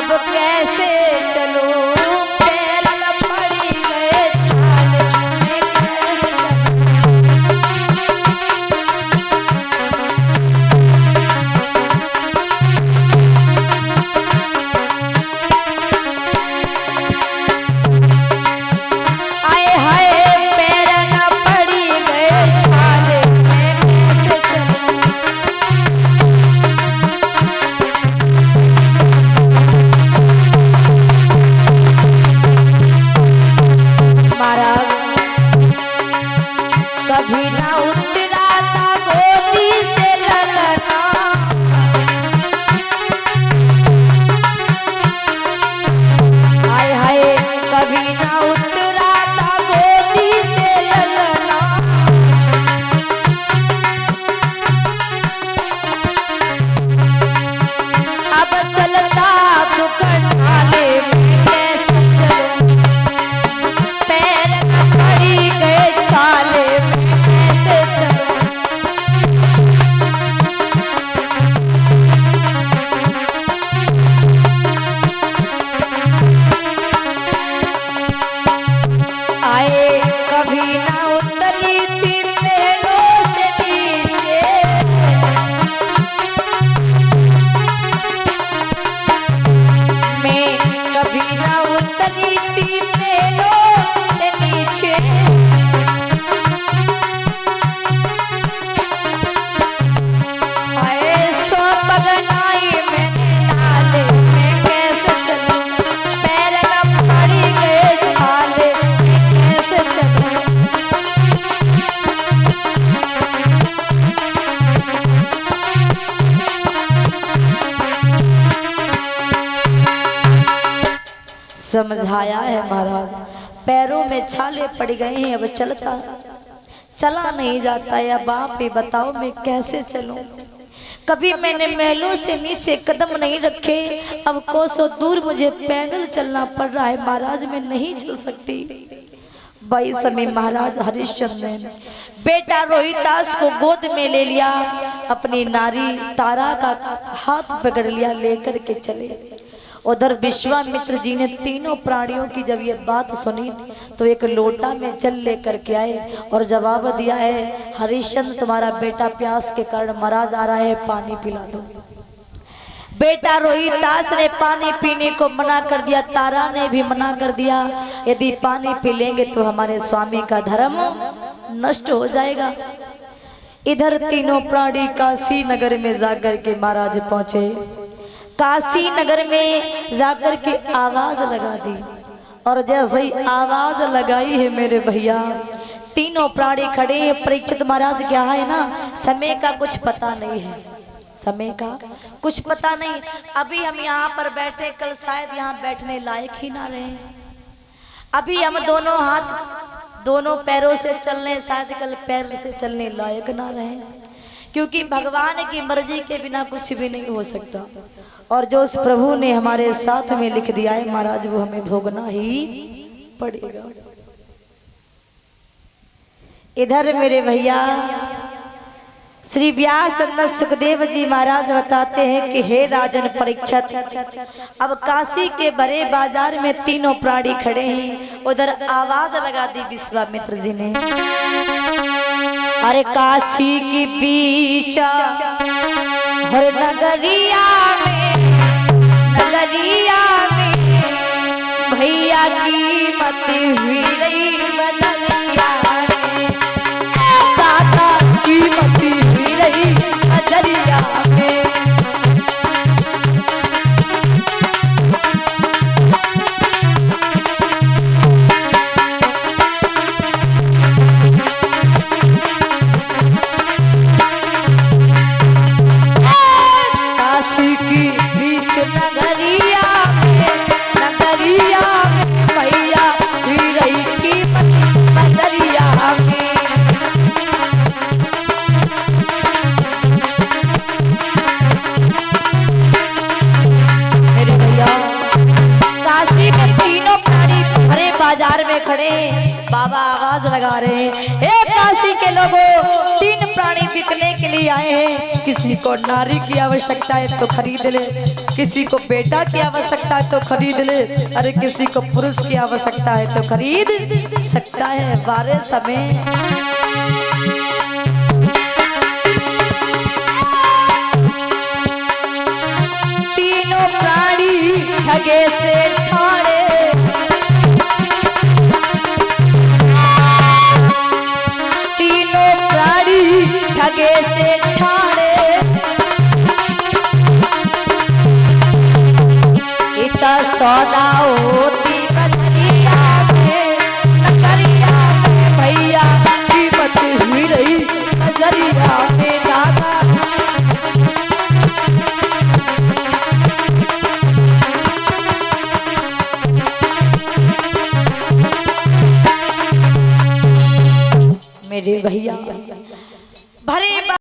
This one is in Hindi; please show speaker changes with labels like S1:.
S1: अब कैसे चलूं, पैर न पड़ी गए छाले, मैं कैसे आए हाय पैर न पड़ी गए छाले, मैं कैसे चलूं। कभी ना उतरा था गोदी से ललना, हाय हाय कभी ना उतरा था गोदी से ललना। अब चलता दुकान वाले, मैं कैसे चलूं, पैर न पड़ी गए छाले, मैं कैसे चलूं। आए कभी ना उतरी थी महलों से नीचे, मैं कभी ना उतरी थी महलों से नीचे। हाय सौ पगनाई मैंने डाले, मैं कैसे चलूं, पैर न पड़ी गए छाले, मैं कैसे चलूं। समझाया है महाराज, पैरों में छाले पड़ गए हैं, अब चला नहीं जाता है। अब आप ही बताओ मैं कैसे चलूं। कभी मैंने महलों से नीचे कदम नहीं रखे, अब कोसों दूर मुझे पैदल चलना पड़ रहा है महाराज, मैं नहीं चल सकती। बाई समय महाराज हरिश्चंद्र ने बेटा रोहितास को गोद में ले लिया, अपनी नारी तारा का हाथ पकड़ लिया, लेकर के चले। उधर विश्वामित्र जी ने तीनों प्राणियों की जब ये बात सुनी तो एक लोटा में जल लेकर के आए और जवाब दिया है, हरिश्चंद्र तुम्हारा बेटा प्यास के कारण मरा जा रहा है, पानी पिला दो। बेटा रोहितास ने पानी पीने को मना कर दिया, तारा ने भी मना कर दिया, यदि पानी पी लेंगे तो हमारे स्वामी का धर्म नष्ट हो जाएगा। इधर तीनों प्राणी काशी नगर में जाकर के महाराज पहुंचे। काशी नगर में जाकर के आवाज लगा दी और जैसे ही आवाज लगाई है मेरे भैया, तीनों प्राणी खड़े हैं। परीक्षित महाराज क्या है ना, समय का कुछ पता नहीं है, समय का कुछ पता नहीं। अभी हम यहाँ पर बैठे, कल शायद यहाँ बैठने लायक ही ना रहे। अभी हम दोनों हाथ दोनों पैरों से चलने, शायद कल पैर से चलने लायक ना रहे, क्योंकि भगवान की मर्जी के बिना कुछ भी नहीं हो सकता। और जो उस प्रभु ने हमारे साथ में लिख दिया है महाराज, वो हमें भोगना ही पड़ेगा। इधर मेरे भैया श्री व्यास सुखदेव जी महाराज बताते हैं कि हे राजन परीक्षित, अब काशी के बड़े बाजार में तीनों प्राणी खड़े हैं। उधर आवाज लगा दी विश्वामित्र जी ने, अरे काशी की बीच हर नगरिया में भैया की मत हुई रही बजरिया में, दादा की मत हुई रही बजरिया में। काशी की बीच नगरिया में भैया हुई रही की मत बजरिया में। मेरे भैया काशी में तीनों प्राणी भरे बाजार में खड़े, बाबा आवाज लगा रहे हैं, हे काशी के लोगों, तीन प्राणी बिकने के लिए लिए आए हैं। किसी को नारी की आवश्यकता है तो खरीद ले, किसी को बेटा की आवश्यकता है तो खरीद ले, अरे किसी को पुरुष की आवश्यकता है तो खरीद सकता है। बारे समय तीनों प्राणी ठगे से ठाड़े, ठगे से ठाड़े, इतना सौदा